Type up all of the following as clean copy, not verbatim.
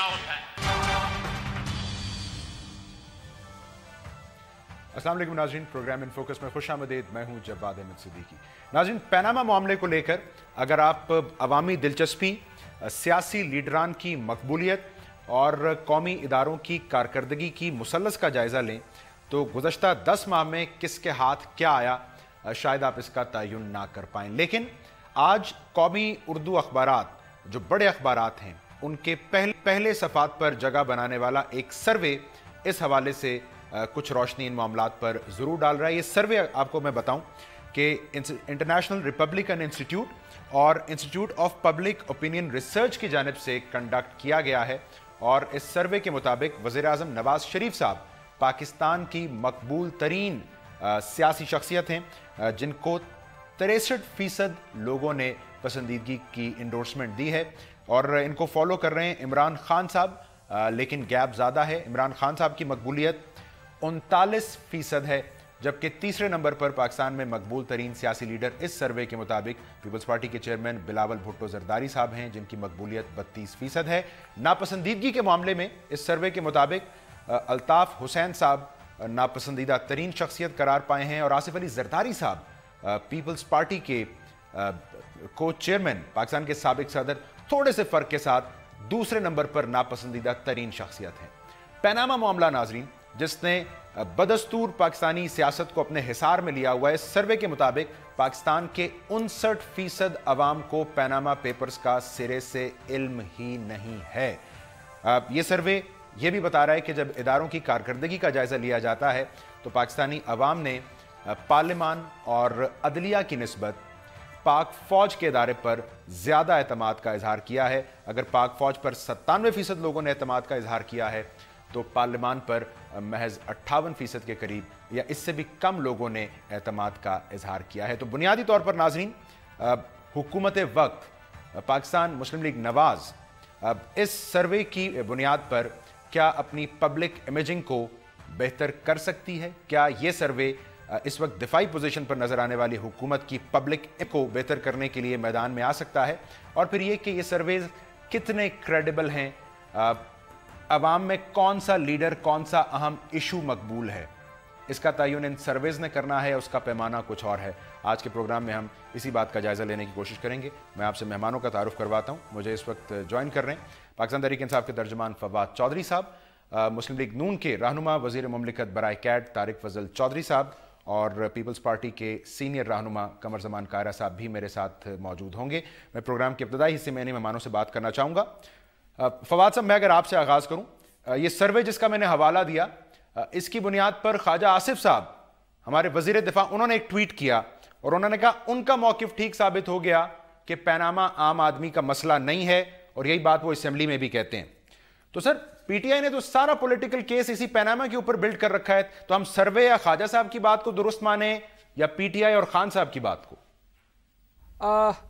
Out है। अस्सलाम वालेकुम नाज़रीन, प्रोग्राम इन फोकस में खुशामदीद। मैं हूं जवाद अहमद सिद्दीकी। नाज़रीन, पनामा मामले को लेकर अगर आप अवामी दिलचस्पी, सियासी लीडरान की मकबूलियत और कौमी इदारों की कारकर्दगी की मुसल्लस का जायज़ा लें तो गुज़श्ता 10 माह में किसके हाथ क्या आया, शायद आप इसका तयन ना कर पाएँ। लेकिन आज कौमी उर्दू अखबारात, जो बड़े अखबारात हैं, उनके पहले सफ़ात पर जगह बनाने वाला एक सर्वे इस हवाले से कुछ रोशनी इन मामलात पर ज़रूर डाल रहा है। ये सर्वे आपको मैं बताऊं कि इंटरनेशनल रिपब्लिकन इंस्टीट्यूट और institute of public opinion research की जानिब से कंडक्ट किया गया है और इस सर्वे के मुताबिक वज़ीर-ए-आज़म नवाज शरीफ साहब पाकिस्तान की मकबूल तरीन सियासी शख्सियत हैं जिनको 63% लोगों ने पसंदीदगी की इंडोर्समेंट दी है और इनको फॉलो कर रहे हैं इमरान खान साहब, लेकिन गैप ज़्यादा है। इमरान खान साहब की मकबूलियत 39% है, जबकि तीसरे नंबर पर पाकिस्तान में मकबूल तरीन सियासी लीडर इस सर्वे के मुताबिक पीपल्स पार्टी के चेयरमैन बिलावल भुट्टो जरदारी साहब हैं, जिनकी मकबूलियत 32% है। नापसंदीदगी के मामले में इस सर्वे के मुताबिक अल्ताफ हुसैन साहब नापसंदीदा तरीन शख्सियत करार पाए हैं और आसिफ अली जरदारी साहब पीपल्स पार्टी के को चेयरमैन, पाकिस्तान के साबिक सदर, थोड़े से फर्क के साथ दूसरे नंबर पर नापसंदीदा तरीन शख्सियत हैं। पनामा मामला नाजरीन, जिसने बदस्तूर पाकिस्तानी सियासत को अपने हिसार में लिया हुआ है, सर्वे के मुताबिक पाकिस्तान के 59% अवाम को पनामा पेपर्स का सिरे से इल्म ही नहीं है। यह सर्वे यह भी बता रहा है कि जब इदारों की कारकर्दगी का जायजा लिया जाता है तो पाकिस्तानी अवाम ने पार्लिमान और अदलिया की निस्बत पाक फौज के इदारे पर ज्यादा एतमाद का इजहार किया है। अगर पाक फौज पर 97% लोगों ने एतमाद का इजहार किया है तो पार्लिमान पर महज 58% के करीब या इससे भी कम लोगों ने एतमाद का इजहार किया है। तो बुनियादी तौर पर नाजरीन, हुकूमत वक्त पाकिस्तान मुस्लिम लीग नवाज इस सर्वे की बुनियाद पर क्या अपनी पब्लिक इमेजिंग को बेहतर कर सकती है? क्या ये सर्वे इस वक्त दिफाई पोजीशन पर नजर आने वाली हुकूमत की पब्लिक को बेहतर करने के लिए मैदान में आ सकता है? और फिर ये कि ये सर्वे कितने क्रेडिबल हैं, अवाम में कौन सा लीडर, कौन सा अहम इशू मकबूल है, इसका तयन इन सर्वेज ने करना है, उसका पैमाना कुछ और है। आज के प्रोग्राम में हम इसी बात का जायजा लेने की कोशिश करेंगे। मैं आपसे मेहमानों का तारुफ करवाता हूँ। मुझे इस वक्त ज्वाइन कर रहे हैं पाकिस्तान तहरीक इंसाफ के तर्जुमान फवाद चौधरी साहब, मुस्लिम लीग नून के रहनुमा वजीर मुमलिकत बराए कैट तारिक फजल चौधरी साहब और पीपल्स पार्टी के सीनियर रहनुमा कमर जमान कायरा साहब भी मेरे साथ मौजूद होंगे। मैं प्रोग्राम के इब्तदाई हिस्से में इन्हीं मेहमानों से बात करना चाहूँगा। फवाद साहब, मैं अगर आपसे आगाज़ करूँ, ये सर्वे जिसका मैंने हवाला दिया, इसकी बुनियाद पर ख्वाजा आसिफ साहब, हमारे वजीर दिफा, उन्होंने एक ट्वीट किया और उन्होंने कहा उनका मौक़िफ़ ठीक साबित हो गया कि पनामा आम आदमी का मसला नहीं है, और यही बात वो असेंबली में भी कहते हैं। तो सर, पीटीआई ने तो सारा पॉलिटिकल केस इसी पनामा के ऊपर बिल्ड कर रखा है, तो हम सर्वे या ख्वाजा साहब की बात को दुरुस्त माने या पीटीआई और खान साहब की बात को?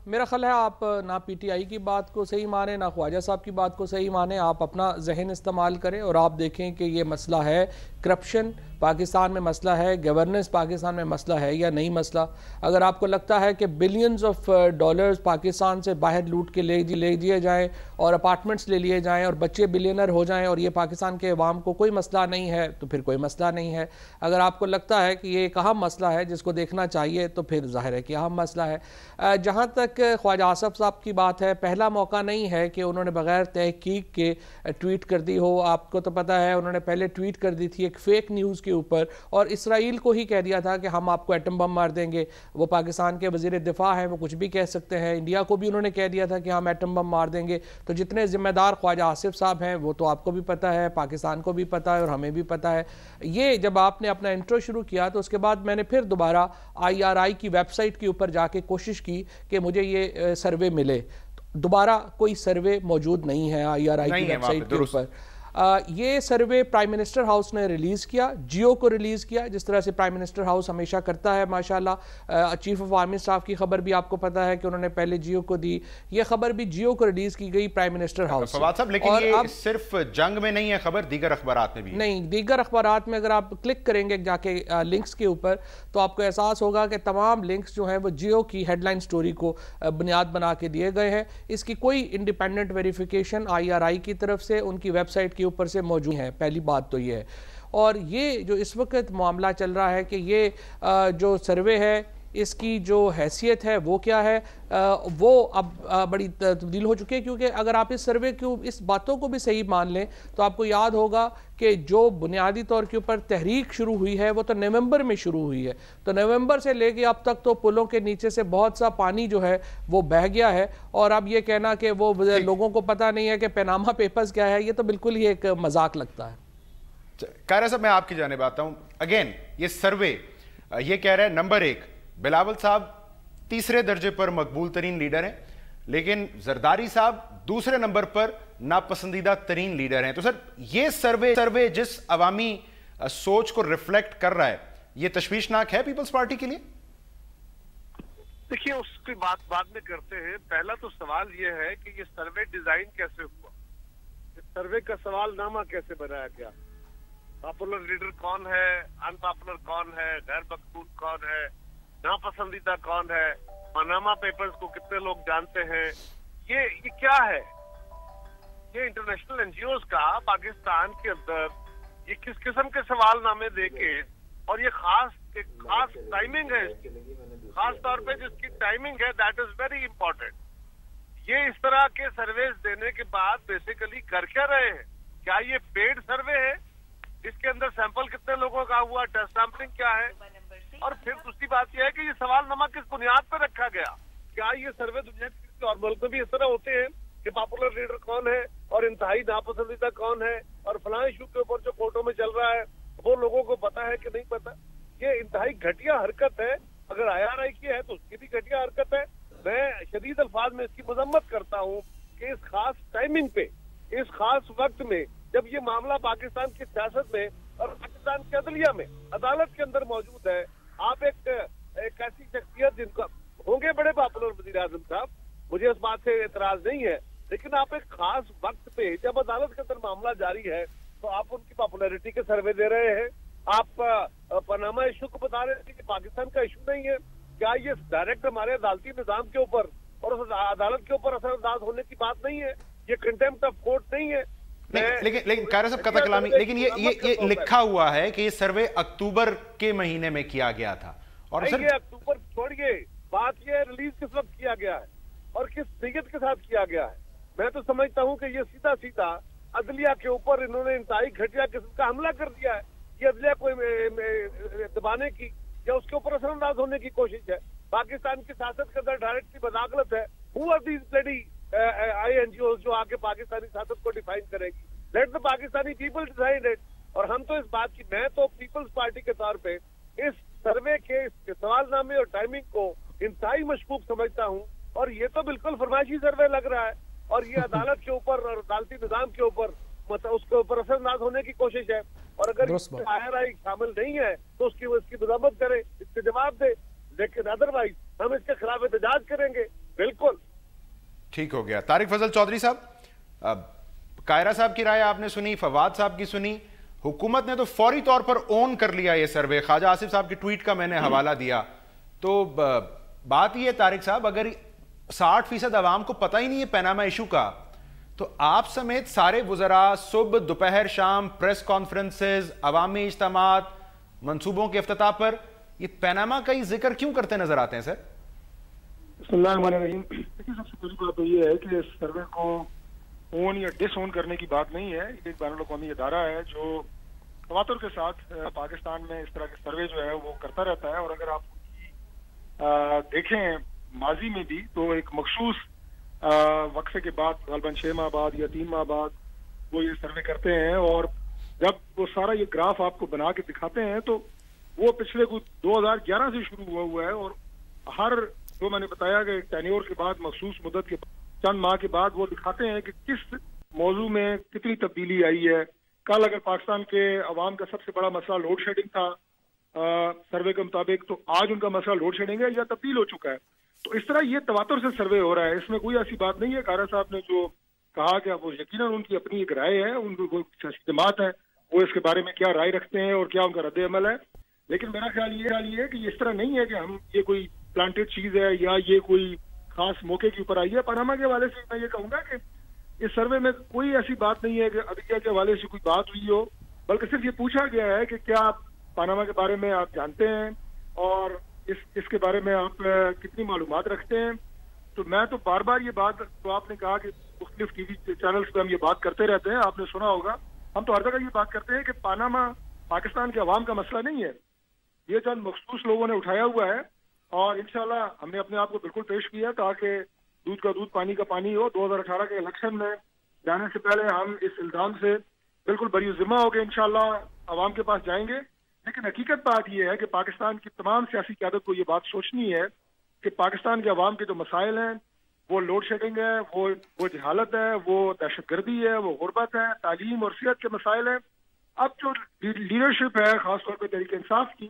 मेरा ख्याल है आप ना पीटीआई की बात को सही माने ना ख्वाजा साहब की बात को सही माने। आप अपना जहन इस्तेमाल करें और आप देखें कि ये मसला है करप्शन पाकिस्तान में, मसला है गवर्नेंस पाकिस्तान में, मसला है या नहीं मसला। अगर आपको लगता है कि बिलियंस ऑफ डॉलर्स पाकिस्तान से बाहर लूट के ले दिए जाएँ और अपार्टमेंट्स ले लिए जाएँ और बच्चे बिलियनर हो जाएँ और ये पाकिस्तान के अवाम को कोई मसला नहीं है, तो फिर कोई मसला नहीं है। अगर आपको लगता है कि ये एक अहम मसला है जिसको देखना चाहिए, तो फिर जाहिर है कि अहम मसला है। जहाँ तक ख्वाजा आसिफ साहब की बात है, पहला मौका नहीं है कि उन्होंने बगैर तहकीक के ट्वीट कर दी हो। आपको तो पता है उन्होंने पहले ट्वीट कर दी थी एक फेक न्यूज़ के ऊपर और इसराइल को ही कह दिया था कि हम आपको एटम बम मार देंगे। वो पाकिस्तान के वजीर दिफा हैं, वो कुछ भी कह सकते हैं। इंडिया को भी उन्होंने कह दिया था कि हम एटम बम मार देंगे। तो जितने जिम्मेदार ख्वाजा आसिफ साहब हैं वो तो आपको भी पता है, पाकिस्तान को भी पता है और हमें भी पता है। ये जब आपने अपना इंट्रो शुरू किया तो उसके बाद मैंने फिर दोबारा IRI की वेबसाइट के ऊपर जाके कोशिश की कि मुझे ये सर्वे मिले। दोबारा कोई सर्वे मौजूद नहीं है IRI की वेबसाइट के ऊपर। ये सर्वे प्राइम मिनिस्टर हाउस ने रिलीज़ किया, जियो को रिलीज़ किया, जिस तरह से प्राइम मिनिस्टर हाउस हमेशा करता है माशाल्लाह। चीफ ऑफ आर्मी स्टाफ की खबर भी आपको पता है कि उन्होंने पहले जियो को दी, ये खबर भी जियो को रिलीज़ की गई प्राइम मिनिस्टर हाउस। फवाद साहब, लेकिन ये अब सिर्फ जंग में नहीं है खबर, दीगर अखबारात में भी नहीं, दीगर अखबारात में अगर आप क्लिक करेंगे जाके लिंक्स के ऊपर तो आपको एहसास होगा कि तमाम लिंक्स जो हैं वो जियो की हेडलाइन स्टोरी को बुनियाद बना के दिए गए हैं। इसकी कोई इंडिपेंडेंट वेरिफिकेशन IRI की तरफ से उनकी वेबसाइट के ऊपर से मौजूद है। पहली बात तो ये है। और ये जो इस वक्त मामला चल रहा है कि ये जो सर्वे है इसकी जो हैसियत है वो क्या है, वो अब बड़ी तब्दील हो चुकी है। क्योंकि अगर आप इस सर्वे की इस बातों को भी सही मान लें तो आपको याद होगा कि जो बुनियादी तौर के ऊपर तहरीक शुरू हुई है वो तो नवंबर में शुरू हुई है। तो नवंबर से लेके अब तक तो पुलों के नीचे से बहुत सा पानी जो है वो बह गया है। और अब ये कहना कि वो लोगों को पता नहीं है कि पनामा पेपर्स क्या है, ये तो बिल्कुल ही एक मजाक लगता है। कायरा साहब, मैं आपकी जानिब आता हूं। अगेन ये सर्वे ये कह रहा है नंबर 1 बिलावल साहब तीसरे दर्जे पर मकबूल तरीन लीडर हैं, लेकिन जरदारी साहब दूसरे नंबर पर नापसंदीदा तरीन लीडर हैं। तो सर ये सर्वे जिस अवामी सोच को रिफ्लेक्ट कर रहा है, ये तशवीशनाक है पीपल्स पार्टी के लिए? देखिए, उसकी बात बाद में करते हैं। पहला तो सवाल ये है कि ये सर्वे डिजाइन कैसे हुआ, इस सर्वे का सवालनामा कैसे बनाया गया, पॉपुलर लीडर कौन है, अनपॉपुलर कौन है, गैर मकबूल कौन है, नापसंदीदा कौन है, पनामा पेपर्स को कितने लोग जानते हैं, ये क्या है? ये इंटरनेशनल NGOs का पाकिस्तान के अंदर ये किस किस्म के सवालनामे देके, और ये खास टाइमिंग है, खास तौर पे जिसकी टाइमिंग है दैट इज वेरी इंपॉर्टेंट। ये इस तरह के सर्वेस देने के बाद बेसिकली कर क्या रहे हैं? क्या ये पेड सर्वे है? इसके अंदर सैंपल कितने लोगों का हुआ, टेस्ट सैंपलिंग क्या है? और फिर दूसरी बात यह है कि ये सवालनामा किस बुनियाद पर रखा गया? क्या ये सर्वे दुनिया के और मुल्क में भी इस तरह होते हैं कि पॉपुलर लीडर कौन है और इंतहाई नापसंदीदा कौन है और फलां इशू के ऊपर जो कोर्टों में चल रहा है वो लोगों को पता है कि नहीं पता? ये इंतहाई घटिया हरकत है। अगर IRI की है तो उसकी भी घटिया हरकत है। मैं शदीद अल्फाज में इसकी मजम्मत करता हूँ कि इस खास टाइमिंग पे, इस खास वक्त में, जब ये मामला पाकिस्तान की सियासत में और पाकिस्तान की अदलिया में, अदालत के अंदर मौजूद है, आप एक ऐसी शख्सियत जिनका होंगे बड़े पॉपुलर वज़ीर आज़म साहब, मुझे इस बात से एतराज नहीं है, लेकिन आप एक खास वक्त पे जब अदालत के अंदर मामला जारी है तो आप उनकी पॉपुलैरिटी के सर्वे दे रहे हैं। आप पनामा इशू को बता रहे थे कि पाकिस्तान का इशू नहीं है। क्या ये डायरेक्ट हमारे अदालती निजाम के ऊपर और उस अदालत के ऊपर असरअंदाज होने की बात नहीं है? ये कंटेम्प्ट ऑफ कोर्ट नहीं है। लेकिन कायरा साहब कथा कलामी, लेकिन ये लिखा हुआ है कि ये सर्वे अक्टूबर के महीने में किया गया था। और सर, ये अक्टूबर छोड़िए, बात ये रिलीज किस वक्त किया गया है और किस नीयत के साथ किया गया है। मैं तो समझता हूं कि ये सीधा सीधा अदलिया के ऊपर इन्होंने इंतहाई घटिया किस्म का हमला कर दिया है। ये अदलिया को दबाने की या उसके ऊपर असरअंदाज होने की कोशिश है। पाकिस्तान की सियासत के अंदर डायरेक्टली बदअक़लत है। Who are these bloody NGOs जो आके पाकिस्तानी सियासत को डिफाइन करेगी? Let the Pakistani people decide it. और हम तो इस बात की, मैं तो पीपल्स पार्टी के तौर पे इस सर्वे के सवालनामे और टाइमिंग को इंतहाई मशकूक समझता हूँ। और ये तो बिल्कुल फरमाइशी सर्वे लग रहा है और ये अदालत के ऊपर और अदालती निजाम के ऊपर उसके ऊपर असरअंदाज होने की कोशिश है। और अगर IRI शामिल नहीं है तो उसकी मजम्मत करे, इसके जवाब दे, लेकिन अदरवाइज हम इसके खिलाफ एहतजाज करेंगे। बिल्कुल ठीक हो गया। तारिक फजल चौधरी साहब, कायरा साहब की राय आपने सुनी, फवाद साहब की सुनी, हुकूमत ने तो फौरी तौर पर ओन कर लिया ये सर्वे। ख्वाजा आसिफ साहब की ट्वीट का मैंने हवाला दिया। तो बात ये तारिक साहब, अगर 60% अवाम को पता ही नहीं है पनामा इशू का, तो आप समेत सारे वुज़रा सुबह दोपहर शाम प्रेस कॉन्फ्रेंसेज, अवामी इज्तिमात, मंसूबों के इफ्तिताह पर ये पनामा का ही जिक्र क्यों करते नजर आते हैं? सर देखिए, सबसे पहली बात तो ये है कि इस सर्वे को ओन या डिसओन करने की बात नहीं है। एक बैनुल-अक़वामी इदारा है जो तवातुर के साथ पाकिस्तान में इस तरह के सर्वे जो है वो करता रहता है। और अगर आप देखें माजी में भी, तो एक मखसूस वक्फे के बाद, गलबन 6 माह बाद या 3 माह बाद वो ये सर्वे करते हैं। और जब वो सारा ये ग्राफ आपको बना के दिखाते हैं तो वो पिछले कुछ 2011 से शुरू हुआ है। और हर जो मैंने बताया कि टेन्योर के बाद, मखसूस मुद्दत के चंद माह के बाद वो दिखाते हैं कि किस मौजू में कितनी तब्दीली आई है। कल अगर पाकिस्तान के अवाम का सबसे बड़ा मसला लोड शेडिंग था सर्वे के मुताबिक, तो आज उनका मसला लोड शेडिंग है या तब्दील हो चुका है। तो इस तरह ये तवातुर से सर्वे हो रहा है, इसमें कोई ऐसी बात नहीं है। कारा साहब ने जो कहा कि वो यकीनन उनकी अपनी एक राय है, उनको सियासी जमात है, वो इसके बारे में क्या राय रखते हैं और क्या उनका रद्द अमल है। लेकिन मेरा ख्याल ये है कि इस तरह नहीं है कि हम ये कोई प्लांटेड चीज है या ये कोई खास मौके के ऊपर आई है। पनामा के हवाले से मैं ये कहूंगा कि इस सर्वे में कोई ऐसी बात नहीं है कि अदलिया के हवाले से कोई बात हुई हो, बल्कि सिर्फ ये पूछा गया है कि क्या पनामा के बारे में आप जानते हैं और इसके बारे में आप कितनी मालूमात रखते हैं। तो मैं तो बार बार ये बात, तो आपने कहा कि मुख्तलिफ टीवी चैनल्स पे हम ये बात करते रहते हैं, आपने सुना होगा, हम तो हर जगह ये बात करते हैं कि पनामा पाकिस्तान के अवाम का मसला नहीं है, ये चंद मखसूस लोगों ने उठाया हुआ है। और इंशाल्लाह हमने अपने आप को बिल्कुल पेश किया ताकि दूध का दूध पानी का पानी हो। 2018 के इलेक्शन में जाने से पहले हम इस इल्जाम से बिल्कुल बरी जिम्मा होकर इंशाल्लाह अवाम के पास जाएंगे। लेकिन हकीकत बात यह है कि पाकिस्तान की तमाम सियासी क़यादत को ये बात सोचनी है कि पाकिस्तान के अवाम के जो मसाइल हैं वो लोड शेडिंग है, वो जहालत है, वो दहशतगर्दी है, वो गुर्बत है, तालीम और सेहत के मसाइल हैं। अब जो लीडरशिप है खासतौर पर तहरीक इंसाफ की,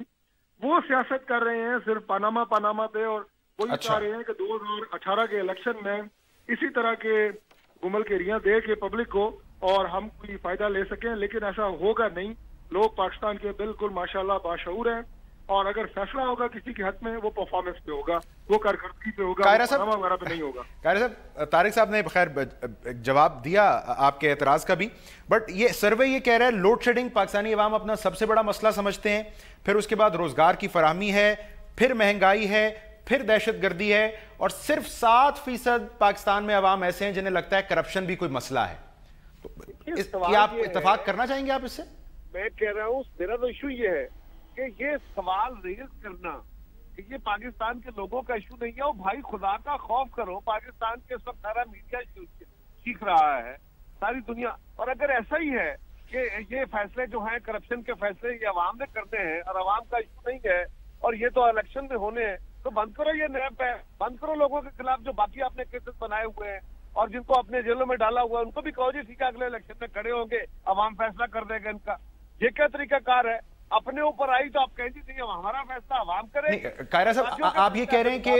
वो सियासत कर रहे हैं सिर्फ पनामा पे, और वो ये चाह रहे हैं कि 2018 के इलेक्शन में इसी तरह के गुमल के रियां दे के पब्लिक को और हम कोई फायदा ले सकें। लेकिन ऐसा होगा नहीं। लोग पाकिस्तान के बिल्कुल माशाल्लाह बाशऊर हैं, और अगर फैसला होगा किसी के हक में वो परफॉर्मेंस पे होगा, वो कारकर्दगी पे होगा, वगैरह पे नहीं होगा। कायरा साहब, तारिक साहब ने खैर जवाब दिया आपके एतराज का भी, बट ये सर्वे ये कह रहा है लोड शेडिंग पाकिस्तानी अवाम अपना सबसे बड़ा मसला समझते हैं, फिर उसके बाद रोजगार की फराहमी है, फिर महंगाई है, फिर दहशतगर्दी है, और सिर्फ 7% पाकिस्तान में अवाम ऐसे हैं जिन्हें लगता है करप्शन भी कोई मसला है। तो क्या आप इत्तेफाक करना चाहेंगे आप इससे? मैं कह रहा हूँ मेरा तो इशू ये है कि ये सवाल रेज करना कि ये पाकिस्तान के लोगों का इशू नहीं है। और भाई खुदा का खौफ करो, पाकिस्तान के इस वक्त सारा मीडिया सीख रहा है, सारी दुनिया। और अगर ऐसा ही है कि ये फैसले जो हैं करप्शन के फैसले ये अवाम ने करने हैं और अवाम का इशू नहीं है और ये तो इलेक्शन में होने हैं, तो बंद करो ये नैप है, बंद करो लोगों के खिलाफ जो बाकी आपने केसेस बनाए हुए हैं और जिनको अपने जेलों में डाला हुआ है, उनको भी कहो जी ठीक है अगले इलेक्शन में खड़े होंगे, अवाम फैसला कर देगा इनका। ये क्या तरीकाकार है? अपने ऊपर आई तो आप कहेंगे नहीं हमारा फैसला अवाम करे। कायरा साहब, आप ये कह रहे हैं कि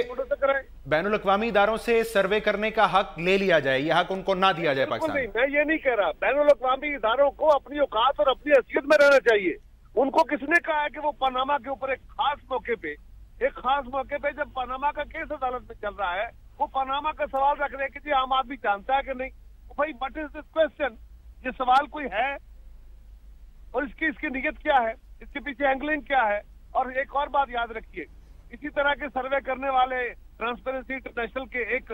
बैनुल अक़वामी इदारों से सर्वे करने का हक ले लिया जाए, यह हक उनको ना दिया जाए पाकिस्तान? नहीं, मैं ये नहीं कह रहा। बैनुल अक़वामी इदारों को अपनी औकात और अपनी हैसियत में रहना चाहिए। उनको किसने कहा है कि वो पनामा के ऊपर एक खास मौके पे जब पनामा का केस अदालत में चल रहा है, वो पनामा का सवाल रख रहे हैं कि जी आम आदमी जानता है कि नहीं। भाई व्हाट इज दिस क्वेश्चन? ये सवाल कोई है और इसकी नीयत क्या है, इसके पीछे एंगलिंग क्या है? और एक और बात याद रखिए, इसी तरह के सर्वे करने वाले ट्रांसपेरेंसी इंटरनेशनल के एक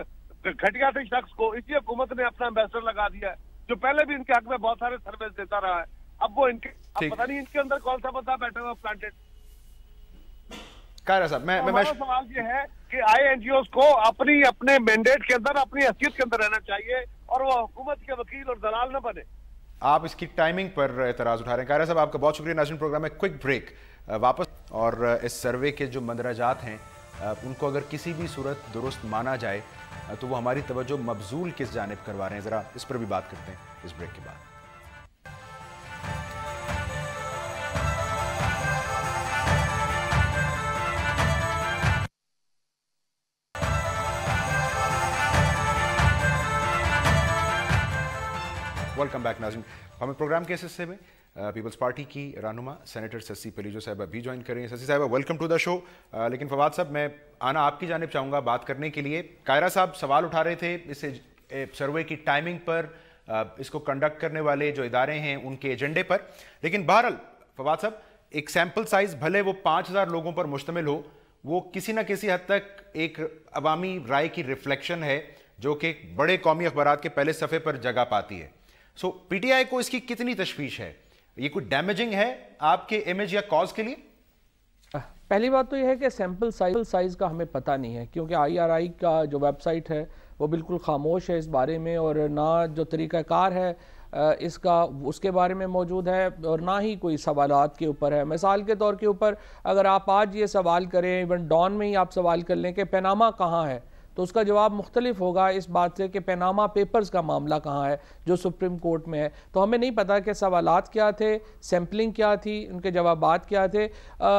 घटिया से शख्स को इसी हुकूमत ने अपना एम्बेसडर लगा दिया है, जो पहले भी इनके हक में बहुत सारे सर्वे देता रहा है। अब वो इनके पता नहीं इनके अंदर कौन सा बंदा बैठा हुआ प्लांटेड। कायरा साहब, मैं सवाल ये है कि INGOs को अपने मैंडेट के अंदर, अपनी हैसियत के अंदर रहना चाहिए और वो हुकूमत के वकील और दलाल न बने। आप इसकी टाइमिंग पर एतराज उठा रहे हैं। कायरा साहब, आपका बहुत शुक्रिया। नाज़रीन, प्रोग्राम में क्विक ब्रेक वापस। और इस सर्वे के जो मंदराजात हैं उनको अगर किसी भी सूरत दुरुस्त माना जाए तो वो हमारी तवज्जो मबजूल किस जानिब करवा रहे हैं, ज़रा इस पर भी बात करते हैं इस ब्रेक के बाद। वेलकम बैक नाज़रीन। हमें प्रोग्राम के इस हिस्से में पीपल्स पार्टी की रहनुमा सेनेटर ससी पलीजो साहबा भी ज्वाइन करेंगे। ससी साहबा, वेलकम टू द शो। लेकिन फवाद साहब, मैं आना आपकी जानिब चाहूँगा बात करने के लिए। कायरा साहब सवाल उठा रहे थे इस सर्वे की टाइमिंग पर, इसको कंडक्ट करने वाले जो इदारे हैं उनके एजेंडे पर। लेकिन बहरहाल फवाद साहब, एक सैम्पल साइज भले वो 5000 लोगों पर मुश्तमिल हो, वो किसी न किसी हद तक एक अवामी राय की रिफ्लेक्शन है जो कि बड़े कौमी अखबारात के पहले सफ़े पर जगह पाती है। सो PTI को इसकी कितनी तशवीश है? ये कोई डैमेजिंग है आपके इमेज या कॉज के लिए? पहली बात तो यह है कि सैम्पल साइज का हमें पता नहीं है, क्योंकि IRI का जो वेबसाइट है वो बिल्कुल खामोश है इस बारे में, और ना जो तरीक़ाकार है इसका उसके बारे में मौजूद है, और ना ही कोई सवालात के ऊपर है। मिसाल के तौर के ऊपर अगर आप आज ये सवाल करें, इवन डॉन में ही आप सवाल कर लें कि पनामा कहाँ है, तो उसका जवाब मुख्तलिफ होगा इस बात से कि पैनामा पेपर्स का मामला कहाँ है जो सुप्रीम कोर्ट में है। तो हमें नहीं पता कि सवालात क्या थे, सैम्पलिंग क्या थी, उनके जवाबात क्या थे।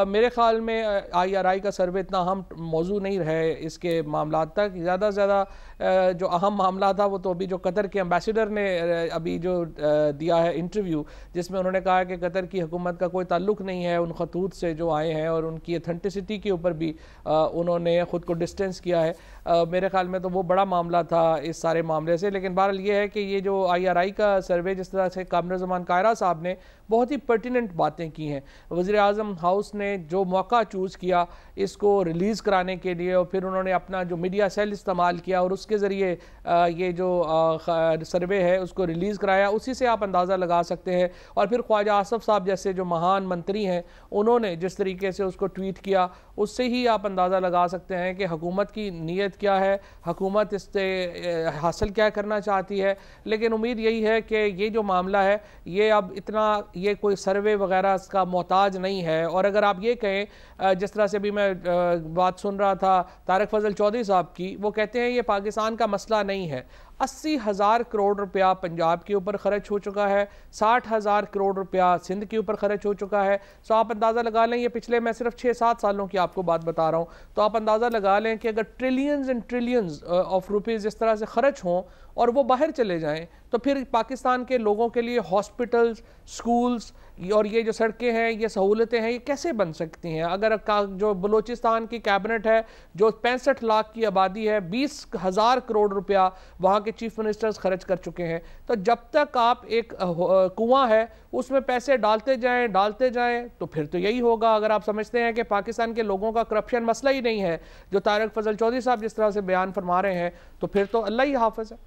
मेरे ख्याल में IRI का सर्वे इतना अहम मौजू नहीं रहे इसके मामला तक। ज़्यादा से ज़्यादा जो अहम मामला था वो तो अभी जो कतर के एम्बेसडर ने अभी जो दिया है इंटरव्यू, जिसमें उन्होंने कहा कि कतर की हुकूमत का कोई ताल्लुक नहीं है उन खतूत से जो आए हैं, और उनकी अथेंटिसिटी के ऊपर भी उन्होंने ख़ुद को डिस्टेंस किया है। मेरे ख्याल में तो वो बड़ा मामला था इस सारे मामले से। लेकिन बहरहाल ये है कि ये जो IRI का सर्वे, जिस तरह से कामरुज़्ज़मान कायरा साहब ने बहुत ही पर्टिनेंट बातें की हैं, वज़ीर-ए-आज़म हाउस ने जो मौका चूज़ किया इसको रिलीज़ कराने के लिए, और फिर उन्होंने अपना जो मीडिया सेल इस्तेमाल किया और उसके ज़रिए ये जो सर्वे है उसको रिलीज़ कराया, उसी से आप अंदाज़ा लगा सकते हैं। और फिर ख्वाजा आसफ साहब जैसे जो महान मंत्री हैं उन्होंने जिस तरीके से उसको ट्वीट किया, उससे ही आप अंदाज़ा लगा सकते हैं कि हुकूमत की नीयत क्या है, हुकूमत इससे हासिल क्या करना चाहती है। लेकिन उम्मीद यही है कि ये जो मामला है ये अब इतना ये कोई सर्वे वगैरह का मोहताज नहीं है। और अगर आप ये कहें, जिस तरह से अभी मैं बात सुन रहा था तारिक फजल चौधरी साहब की, वो कहते हैं ये पाकिस्तान का मसला नहीं है। 80,000 करोड़ रुपया पंजाब के ऊपर खर्च हो चुका है, 60,000 करोड़ रुपया सिंध के ऊपर खर्च हो चुका है। सो आप अंदाज़ा लगा लें, ये पिछले मैं सिर्फ 6-7 सालों की आपको बात बता रहा हूँ, तो आप अंदाज़ा लगा लें कि अगर trillions and trillions of rupees इस तरह से खर्च हों और वो बाहर चले जाएं, तो फिर पाकिस्तान के लोगों के लिए हॉस्पिटल्स, स्कूल्स और ये जो सड़कें हैं, ये सहूलतें हैं, ये कैसे बन सकती हैं? अगर जो बलूचिस्तान की कैबिनेट है जो 65 लाख की आबादी है, 20,000 करोड़ रुपया वहाँ के चीफ मिनिस्टर्स खर्च कर चुके हैं। तो जब तक आप एक कुआं है उसमें पैसे डालते जाएं तो फिर तो यही होगा। अगर आप समझते हैं कि पाकिस्तान के लोगों का करप्शन मसला ही नहीं है, जो तारिक फजल चौधरी साहब जिस तरह से बयान फरमा रहे हैं, तो फिर तो अल्लाह ही हाफिज है।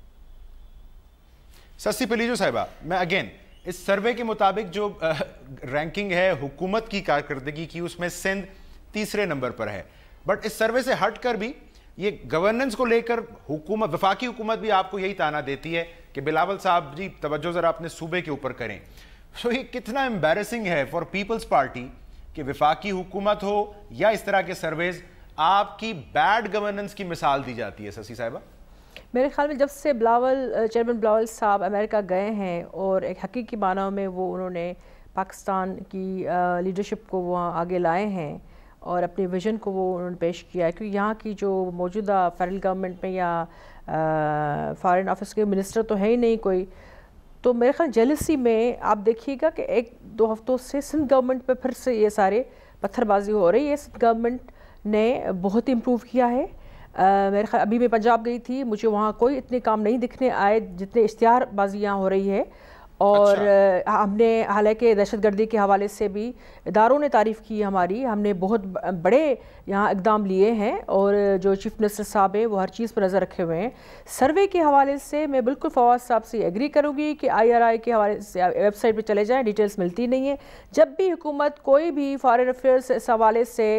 सस्सी पलीजो साहिबा, मैं अगेन इस सर्वे के मुताबिक जो रैंकिंग है हुकूमत की कारकर्दगी की, उसमें सिंध तीसरे नंबर पर है। बट इस सर्वे से हटकर भी ये गवर्नेंस को लेकर हुकूमत, वफाकी हुकूमत भी आपको यही ताना देती है कि बिलावल साहब जी तवज्जो जरा अपने सूबे के ऊपर करें। सो ये कितना एम्बैरेसिंग है फॉर पीपल्स पार्टी कि वफाकी हुकूमत हो या इस तरह के सर्वेज आपकी बैड गवर्नेंस की मिसाल दी जाती है। ससी साहिबा, मेरे ख्याल में जब से चेयरमैन बिलावल साहब अमेरिका गए हैं और एक हकीकी मानों में वो उन्होंने पाकिस्तान की लीडरशिप को वहाँ आगे लाए हैं और अपने विजन को वो उन्होंने पेश किया है, क्योंकि यहाँ की जो मौजूदा फेडरल गवर्नमेंट में या फॉरेन ऑफिस के मिनिस्टर तो है ही नहीं कोई। तो मेरे ख्याल जेलसी में आप देखिएगा कि 1-2 हफ्तों से सिंध गवर्नमेंट पे फिर से ये सारे पत्थरबाजी हो रही है। सिंध गवर्नमेंट ने बहुत इम्प्रूव किया है। मेरे ख्याल अभी मैं पंजाब गई थी, मुझे वहाँ कोई इतने काम नहीं दिखने आए जितने इश्तिहारबाजी यहाँ हो रही है। और अच्छा। हमने हालांकि दहशतगर्दी के हवाले से भी इदारों ने तारीफ़ की हमारी, हमने बहुत बड़े यहाँ इकदाम लिए हैं और जो चीफ मिनिस्टर साहब हैं वो हर चीज़ पर नज़र रखे हुए हैं। सर्वे के हवाले से मैं बिल्कुल फवाद साहब से एग्री करूँगी कि IRI के हवाले से वेबसाइट पर चले जाएँ, डिटेल्स मिलती नहीं है। जब भी हुकूमत कोई भी फॉरेन अफेयर्स इस हवाले से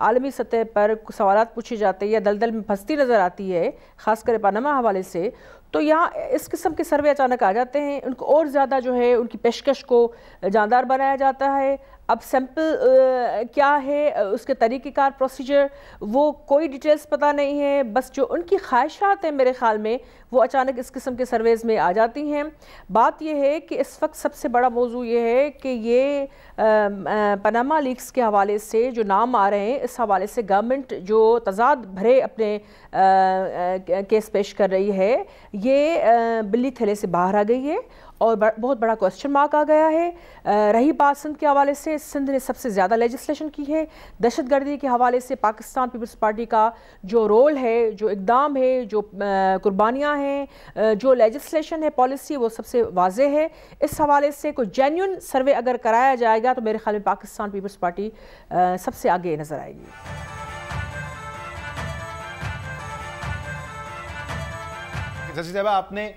आलमी सतह पर सवालात पूछे जाते हैं या दलदल में फंसती नज़र आती है, ख़ासकर पनामा हवाले से, तो यहाँ इस किस्म के सर्वे अचानक आ जाते हैं। उनको और ज़्यादा जो है उनकी पेशकश को जानदार बनाया जाता है। अब सैंपल क्या है, उसके तरीक़ेकार, प्रोसीजर, वो कोई डिटेल्स पता नहीं है। बस जो उनकी ख्वाहिशात हैं मेरे ख़्याल में वो अचानक इस किस्म के सर्वेज़ में आ जाती हैं। बात यह है कि इस वक्त सबसे बड़ा मौजू ये है कि ये पनामा लीक्स के हवाले से जो नाम आ रहे हैं, इस हवाले से गवर्नमेंट जो तजाद भरे अपने केस पेश कर रही है, ये बिल्ली थैले से बाहर आ गई है और बहुत बड़ा क्वेश्चन मार्क आ गया है। रही बात सिंध के हवाले से, सिंध ने सबसे ज़्यादा लेजिस्लेशन की है। दहशतगर्दी के हवाले से पाकिस्तान पीपल्स पार्टी का जो रोल है, जो इक़दाम है, जो कुर्बानियाँ हैं, जो लेजिस्लेशन है, पॉलिसी, वो सबसे वाज़े है। इस हवाले से कोई जेन्युइन सर्वे अगर कराया जाएगा तो मेरे ख्याल में पाकिस्तान पीपल्स पार्टी सबसे आगे नज़र आएगी। जैसे आपने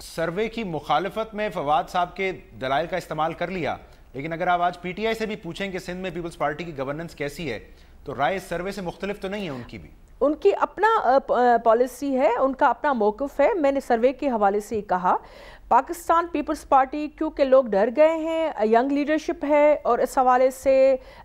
सर्वे की मुखालफत में फवाद साहब के दलाइल का इस्तेमाल कर लिया, लेकिन अगर आप आज PTI से भी पूछें कि सिंध में पीपल्स पार्टी की गवर्नेंस कैसी है, तो राय इस सर्वे से मुख्तलिफ तो नहीं है उनकी भी। उनकी अपना पॉलिसी है, उनका अपना मौक़िफ़ है। मैंने सर्वे के हवाले से कहा पाकिस्तान पीपल्स पार्टी क्योंकि लोग डर गए हैं, यंग लीडरशिप है और इस हवाले से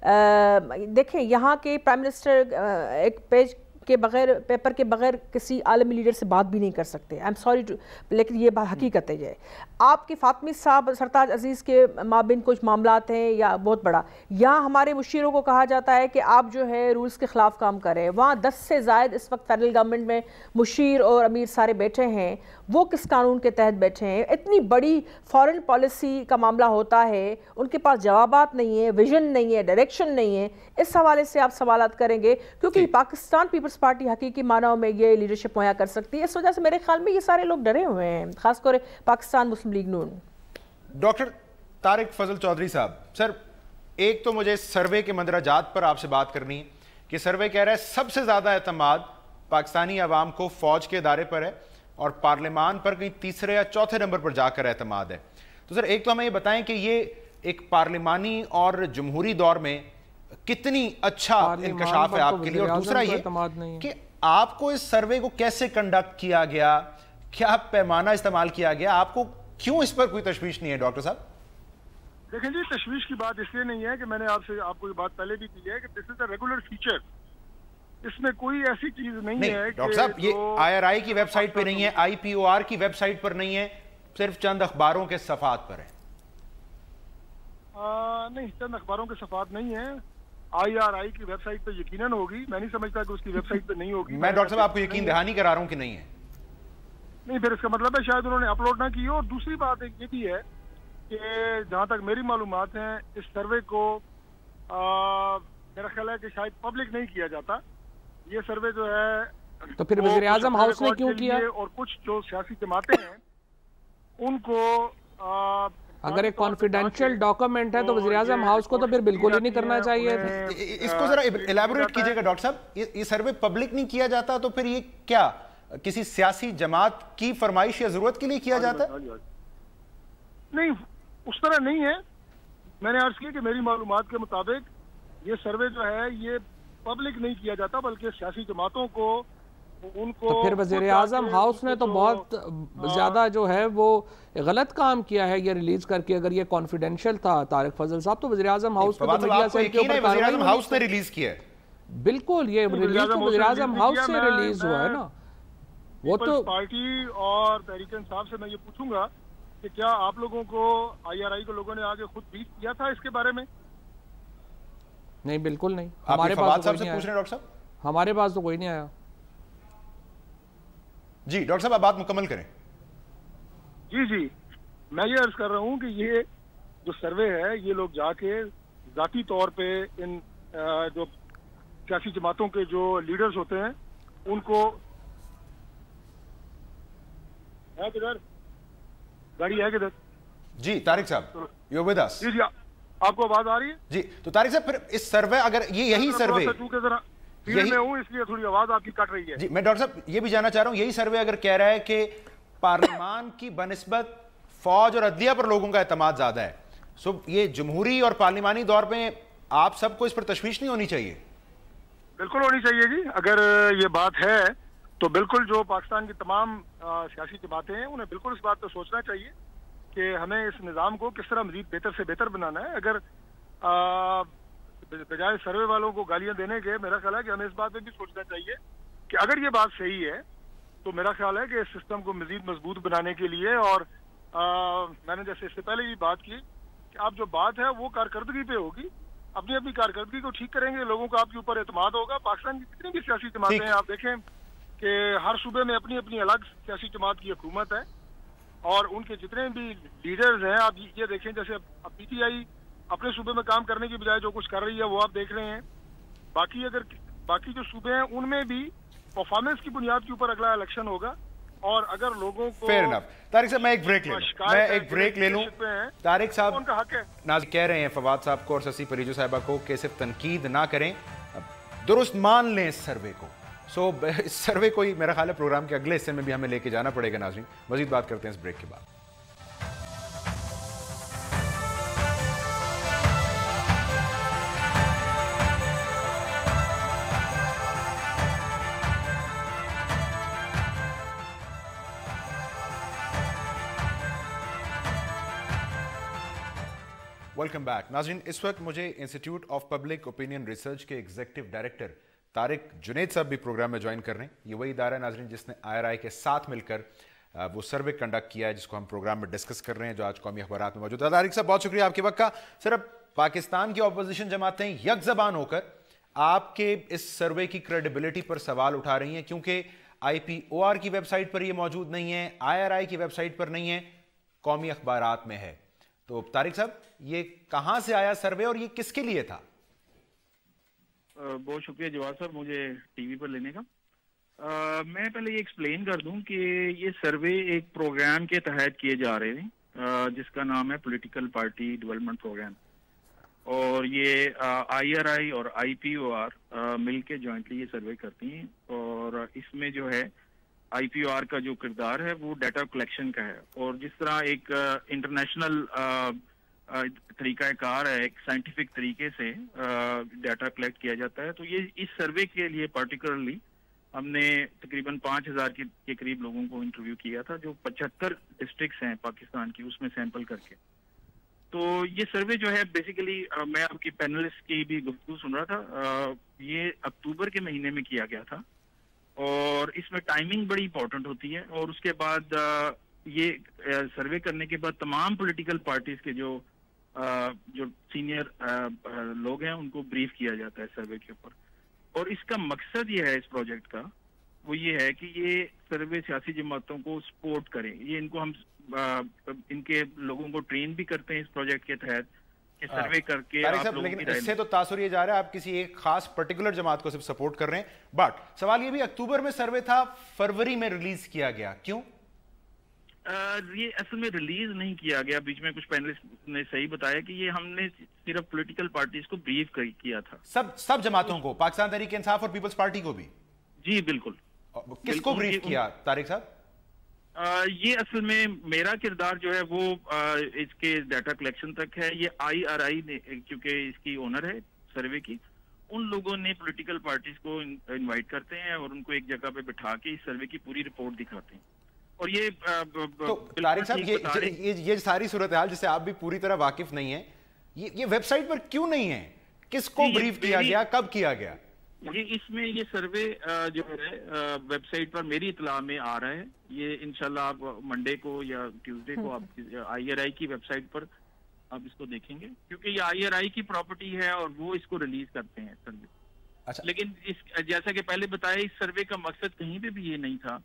देखें यहाँ के प्राइम मिनिस्टर एक पेज के बगैर, पेपर के बगैर किसी आलमी लीडर से बात भी नहीं कर सकते। आई एम सॉरी टू, लेकिन ये हकीकत है। ये आपके फातमी साहब सरताज अजीज़ के माबिन कुछ मामलात हैं या बहुत बड़ा, यहाँ हमारे मुशीरों को कहा जाता है कि आप जो है रूल्स के ख़िलाफ़ काम कर रहे हैं। वहाँ 10 से ज़ायद इस वक्त फेडरल गवर्नमेंट में मुशीर और अमीर सारे बैठे हैं, वो किस कानून के तहत बैठे हैं? इतनी बड़ी फॉरेन पॉलिसी का मामला होता है, उनके पास जवाबात नहीं है, विजन नहीं है, डायरेक्शन नहीं है। इस हवाले से आप सवालात करेंगे, क्योंकि पाकिस्तान पीपल्स पार्टी हकीकी मानों में ये लीडरशिप मुहैया कर सकती है। इस वजह से मेरे ख्याल में ये सारे लोग डरे हुए हैं, खासकर पाकिस्तान मुस्लिम लीग नून। डॉक्टर तारिक फजल चौधरी साहब, सर एक तो मुझे सर्वे के मंदराजात पर आपसे बात करनी है कि सर्वे कह रहा है सबसे ज़्यादा एतमाद पाकिस्तानी अवाम को फ़ौज के इदारे पर है और पार्लियामान पर कहीं तीसरे या चौथे नंबर पर जाकर एतमाद है। तो सर एक तो हमें ये बताएं कि ये एक पार्लिमानी और जमहूरी दौर में कितनी अच्छा इंकशाफ है आपके लिए, और दूसरा ये कि आपको इस सर्वे को कैसे कंडक्ट किया गया, क्या पैमाना इस्तेमाल किया गया, आपको क्यों इस पर कोई तशवीश नहीं है डॉक्टर साहब? देखें जी, तशवीश की बात इसलिए नहीं है कि मैंने आपको ये बात पहले भी की है कि this is a regular feature, इसमें कोई ऐसी चीज नहीं है। डॉक्टर साहब ये IRI की वेबसाइट पे नहीं है, IPOR की वेबसाइट पर नहीं है, सिर्फ चंद अखबारों के सफात पर है। नहीं, चंद अखबारों के सफात नहीं है। IRI की वेबसाइट पे यकीनन होगी, मैं नहीं समझता कि उसकी वेबसाइट पे नहीं होगी। मैं डॉक्टर साहब आपको यकीन दहानी करा रहा हूं कि नहीं है। नहीं, फिर इसका मतलब है शायद उन्होंने अपलोड ना की हो। और दूसरी बात एक ये भी है कि जहां तक मेरी मालूमात है, इस सर्वे को मेरा ख्याल है कि शायद पब्लिक नहीं किया जाता। ये सर्वे जो है तो फिर वज़ीर आज़म हाउस ने क्यों किया? और कुछ जो सियासी जमातें हैं उनको अगर एक कॉन्फिडेंशियल डॉक्यूमेंट है तो वज़ीर आज़म हाउस को तो फिर बिल्कुल ही नहीं करना चाहिए। इसको जरा इलैबोरेट कीजिएगा डॉक्टर साहब, ये सर्वे पब्लिक नहीं किया जाता तो फिर ये क्या किसी सियासी जमात की फरमाइश या जरूरत के लिए किया जाता है? नहीं, उस तरह नहीं है। मैंने अर्ज किया कि मेरी मालूमात के मुताबिक ये सर्वे जो है ये पब्लिक नहीं किया जाता, बल्कि सियासी जमातों को उनको। तो फिर वज़ीर आज़म हाउस ने तो बहुत ज्यादा जो है वो गलत काम किया है ये रिलीज करके। अगर ये कॉन्फिडेंशियल था तारिक फजल साहब, तो वज़ीर आज़म हाउस ने वज़ीर आज़म हाउस ने रिलीज किया है। बिल्कुल, ये रिलीज तो वज़ीर आज़म हाउस से रिलीज हुआ है ना। वो तो पार्टी और तहरीक इंसाफ से मैं ये पूछूंगा कि क्या आप लोगों को IRI को लोगों ने आगे खुद ब्रीफ किया था इसके बारे में? नहीं, बिल्कुल नहीं। हमारे पास से पूछ रहे हैं डॉक्टर साहब? हमारे पास तो कोई नहीं आया। जी डॉक्टर साहब आप बात मुकम्मल करें। जी, मैं ये अर्ज कर रहा हूँ कि ये जो सर्वे है ये लोग जाके जाती तौर पे इन जो सियासी जमातों के जो लीडर्स होते हैं उनको है किधर गाड़ी है किधर? जी तारिक साहब यू विद अस? जी, आपको आवाज आ रही है? जी, तो तारिक साहब फिर इस सर्वे अगर यही सर्वे यही में हूं इसलिए थोड़ी आवाज आपकी कट रही है। जी, मैं डॉक्टर साहब ये भी जानना चाह रहा हूं, यही सर्वे अगर कह रहा है कि पार्लियामान की बनिस्बत फौज और अदलिया पर लोगों का एतमाद ज्यादा है, सो ये जमहूरी और पार्लियामानी दौर में आप सबको इस पर तशवीश नहीं होनी चाहिए? बिल्कुल होनी चाहिए जी। अगर ये बात है तो बिल्कुल जो पाकिस्तान की तमाम सियासी जमातें हैं उन्हें बिल्कुल इस बात पर सोचना चाहिए कि हमें इस निज़ाम को किस तरह मजीद बेहतर से बेहतर बनाना है। अगर बजाय सर्वे वालों को गालियां देने के, मेरा ख्याल है कि हमें इस बात पे भी सोचना चाहिए कि अगर ये बात सही है तो मेरा ख्याल है कि इस सिस्टम को मजीद मजबूत बनाने के लिए, और मैंने जैसे इससे पहले भी बात की कि अब जो बात है वो कारकर्दगी पे होगी, अपनी अपनी कारकर्दगी को ठीक करेंगे, लोगों का आपके ऊपर एतमाद होगा। पाकिस्तान की जितनी भी सियासी जमातें हैं आप देखें कि हर सूबे में अपनी अपनी अलग सियासी जमात की हुकूमत है और उनके जितने भी लीडर्स हैं आप ये देखें, जैसे अब PTI अपने सूबे में काम करने की बजाय जो कुछ कर रही है वो आप देख रहे हैं। बाकी जो सूबे हैं उनमें भी परफॉर्मेंस की बुनियाद के ऊपर अगला इलेक्शन होगा, और अगर लोगों को फेयर इनफ। तारिक साहब मैं एक ब्रेक ले लूं। तारिक साहब उनका हक है, नाज़ कह रहे हैं फवाद साहब को और शशि परीजो साहिबा को कि सिर्फ तनकीद ना करें, दुरुस्त मान लें इस सर्वे को। इस सर्वे को ही मेरा ख्याल है प्रोग्राम के अगले हिस्से में भी हमें लेके जाना पड़ेगा। नाज़रीन मजीद बात करते हैं इस ब्रेक के बाद। वेलकम बैक नाज़रीन। इस वक्त मुझे institute of public opinion research के एग्जीक्यूटिव डायरेक्टर तारिक जुनैद साहब भी प्रोग्राम में ज्वाइन कर रहे हैं। ये वही इदारा है नाजरीन जिसने IRI के साथ मिलकर वो सर्वे कंडक्ट किया है जिसको हम प्रोग्राम में डिस्कस कर रहे हैं, जो आज कौमी अखबारात में मौजूद है। तारिक साहब बहुत शुक्रिया आपके वक्त का। सर, अब पाकिस्तान की ऑपोजिशन जमातें यकजबान होकर आपके इस सर्वे की क्रेडिबिलिटी पर सवाल उठा रही हैं, क्योंकि IPOR की वेबसाइट पर ये मौजूद नहीं है, IRI की वेबसाइट पर नहीं है, कौमी अखबारात में है। तो तारिक साहब, ये कहां से आया सर्वे और ये किसके लिए था? बहुत शुक्रिया जवाब साहब मुझे टीवी पर लेने का। मैं पहले ये एक्सप्लेन कर दूं कि ये सर्वे एक प्रोग्राम के तहत किए जा रहे हैं जिसका नाम है पॉलिटिकल पार्टी डेवलपमेंट प्रोग्राम, और ये IRI और IPOR मिलके जॉइंटली ये सर्वे करती हैं। और इसमें जो है IPOR का जो किरदार है वो डाटा कलेक्शन का है, और जिस तरह एक इंटरनेशनल तरीकाकार है, एक साइंटिफिक तरीके से डाटा कलेक्ट किया जाता है। तो ये इस सर्वे के लिए पर्टिकुलरली हमने तकरीबन 5000 के करीब लोगों को इंटरव्यू किया था, जो 75 डिस्ट्रिक्ट्स हैं पाकिस्तान की, उसमें सैंपल करके। तो ये सर्वे जो है बेसिकली मैं आपकी पैनलिस्ट की भी गुफ्तगू सुन रहा था, ये अक्टूबर के महीने में किया गया था, और इसमें टाइमिंग बड़ी इंपॉर्टेंट होती है। और उसके बाद ये सर्वे करने के बाद तमाम पॉलिटिकल पार्टीज के जो सीनियर लोग हैं उनको ब्रीफ किया जाता है सर्वे के ऊपर। और इसका मकसद ये है इस प्रोजेक्ट का, वो ये है कि ये सर्वे सियासी जमातों को सपोर्ट करें। ये इनको हम इनके लोगों को ट्रेन भी करते हैं इस प्रोजेक्ट के तहत कि सर्वे करके आप लोगों लेकिन इससे तो तासुर ये जा रहा है आप किसी एक खास पर्टिकुलर जमात को सिर्फ सपोर्ट कर रहे हैं। बट सवाल ये भी, अक्टूबर में सर्वे था, फरवरी में रिलीज किया गया, क्यों? ये असल में रिलीज नहीं किया गया। बीच में कुछ पैनलिस्ट ने सही बताया कि ये हमने सिर्फ पॉलिटिकल पार्टीज को ब्रीफ किया था, सब जमातों को, पाकिस्तान तहरीक इंसाफ और पीपल्स पार्टी को भी। जी बिल्कुल। किसको ब्रीफ किया तारिक साहब? ये असल में मेरा किरदार जो है वो इसके डाटा कलेक्शन तक है। ये IRI ने, क्योंकि इसकी ओनर है सर्वे की, उन लोगों ने पॉलिटिकल पार्टीज को इनवाइट करते हैं और उनको एक जगह पे बिठा के इस सर्वे की पूरी रिपोर्ट दिखाते हैं। और ये तो तारिक साहब, ये सारी सूरत हाल जिससे आप भी पूरी तरह वाकिफ नहीं है, ये वेबसाइट पर क्यों नहीं है? किसको ब्रीफ किया गया, कब किया गया? ये सर्वे जो है वेबसाइट पर मेरी इत्तला में आ रहा है। ये इंशाल्लाह आप मंडे को या ट्यूसडे को आप IRI की वेबसाइट पर आप इसको देखेंगे, क्योंकि ये IRI की प्रॉपर्टी है और वो इसको रिलीज करते हैं सर्वे। अच्छा। लेकिन जैसा कि पहले बताया, इस सर्वे का मकसद कहीं पे भी ये नहीं था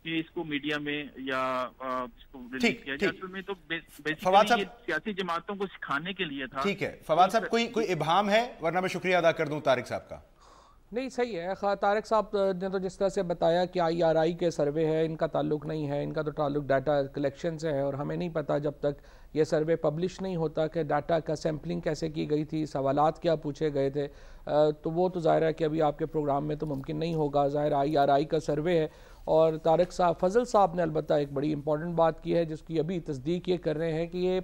कि इसको मीडिया में या इसको रिलीज किया जाए। असल में तो बेसिकली ये सियासी जमातों को सिखाने के लिए था। ठीक है फवाद साहब, कोई इबाम है, वरना मैं शुक्रिया अदा कर दूं तारिक साहब का। नहीं, सही है। तारिक साहब ने तो जिस तरह से बताया कि IRI के सर्वे है, इनका ताल्लुक नहीं है, इनका तो ताल्लुक डाटा कलेक्शन से है, और हमें नहीं पता जब तक ये सर्वे पब्लिश नहीं होता कि डाटा का सैम्पलिंग कैसे की गई थी, सवालात क्या पूछे गए थे। तो वो तो ज़ाहिर है कि अभी आपके प्रोग्राम में तो मुमकिन नहीं होगा। ज़ाहिर IRI का सर्वे है, और तारिक साहब, फजल साहब ने अलबत्ता एक बड़ी इंपॉर्टेंट बात की है जिसकी अभी तस्दीक ये कर रहे हैं कि ये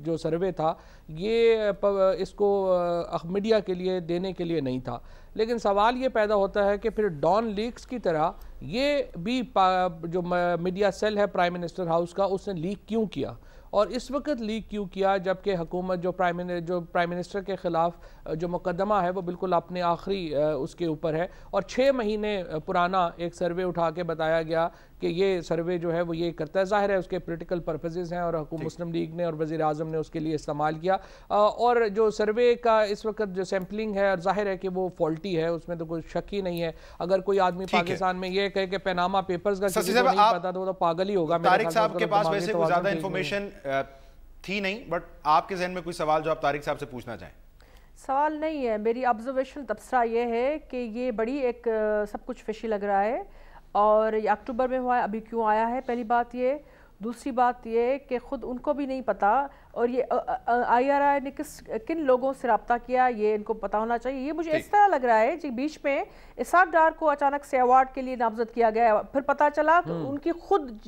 जो सर्वे था ये इसको मीडिया के लिए देने के लिए नहीं था। लेकिन सवाल ये पैदा होता है कि फिर डॉन लीक्स की तरह ये भी जो मीडिया सेल है प्राइम मिनिस्टर हाउस का, उसने लीक क्यों किया, और इस वक्त लीक क्यों किया जबकि हुकूमत जो प्राइम मिनिस्टर के ख़िलाफ़ जो मुकदमा है वो बिल्कुल अपने आखिरी उसके ऊपर है। और 6 महीने पुराना एक सर्वे उठा के बताया गया कि ये सर्वे जो है वो ये करता है। ज़ाहिर है उसके पॉलिटिकल पर्पसेस हैं और मुस्लिम लीग ने और वज़ीर आज़म ने उसके लिए इस्तेमाल किया। और जो सर्वे का इस वक्त जो सैम्पलिंग है, ज़ाहिर है कि वो फॉल्टी है, उसमें तो कोई शक ही नहीं है। अगर कोई आदमी पाकिस्तान में ये कहे कि पनामा पेपर्स का किसी को नहीं पता तो पागल ही होगा। तारिक साहब के पास वैसे कोई ज़्यादा इंफॉर्मेशन थी नहीं, बट आपके जहन में कोई सवाल जो आप तारिक साहब से पूछना चाहें? सवाल नहीं है, मेरी ऑब्जर्वेशन तबसरा ये है कि ये बड़ी एक सब कुछ फिशी लग रहा है, और ये अक्टूबर में हुआ है, अभी क्यों आया है, पहली बात ये। दूसरी बात ये कि ख़ुद उनको भी नहीं पता, और ये IRI ने किन लोगों से रब्ता किया ये इनको पता होना चाहिए। ये मुझे इस तरह लग रहा है कि बीच में इसाक डार को अचानक से अवार्ड के लिए नामजद किया गया, फिर पता चला कि उनकी खुद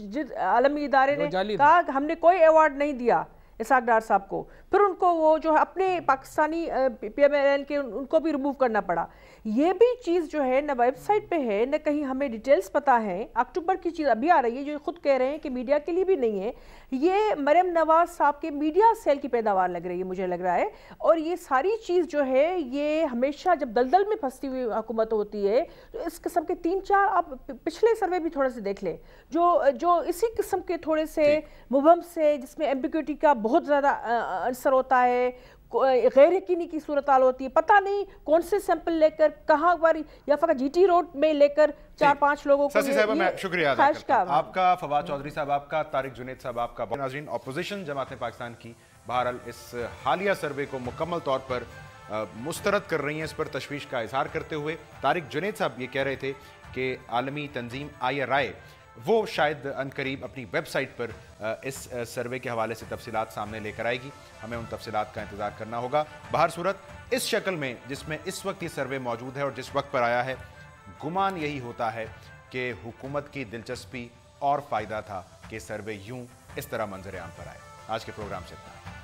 आलमी इदारे ने कहा हमने कोई अवार्ड नहीं दिया, इसहाक डार साहब को, फिर उनको वो जो है अपने पाकिस्तानी PMLN के उनको भी रिमूव करना पड़ा। ये भी चीज़ जो है न वेबसाइट पे है न कहीं हमें डिटेल्स पता है। अक्टूबर की चीज़ अभी आ रही है जो खुद कह रहे हैं कि मीडिया के लिए भी नहीं है, ये मरियम नवाज साहब के मीडिया सेल की पैदावार लग रही है, मुझे लग रहा है। और ये सारी चीज़ जो है ये हमेशा जब दलदल में फंसती हुई हुकूमत होती है तो इस किस्म के 3-4 आप पिछले सर्वे भी थोड़े से देख लें जो इसी किस्म के थोड़े से मुबहम से, जिसमें एम्बिग्युइटी का बहुत ज़्यादा असर होता है, गैर यकीनी की सूरत हाल होती है, पता नहीं कौन से सैंपल लेकर कहाँ पर, या फिर GT रोड में लेकर 4-5 लोगों को। मैं शुक्रिया अदा करता हूं आपका, फवाद चौधरी साहब आपका, तारिक जुनैद साहब आपका। नाज़रीन, ऑपोजिशन जमात पाकिस्तान की बहरहाल इस हालिया सर्वे को मुकम्मल तौर पर मुस्तरद कर रही हैं, इस पर तशवीश का इजहार करते हुए तारिक जुनैद साहब ये कह रहे थे कि आलमी तंजीम IRI वो शायद अनकरीब अपनी वेबसाइट पर इस सर्वे के हवाले से तफसीलात सामने लेकर आएगी। हमें उन तफसीलात का इंतज़ार करना होगा। बहर सूरत इस शक्ल में जिसमें इस वक्त ये सर्वे मौजूद है और जिस वक्त पर आया है, गुमान यही होता है कि हुकूमत की दिलचस्पी और फ़ायदा था कि सर्वे यूं इस तरह मंजर आम पर आए। आज के प्रोग्राम से इतना।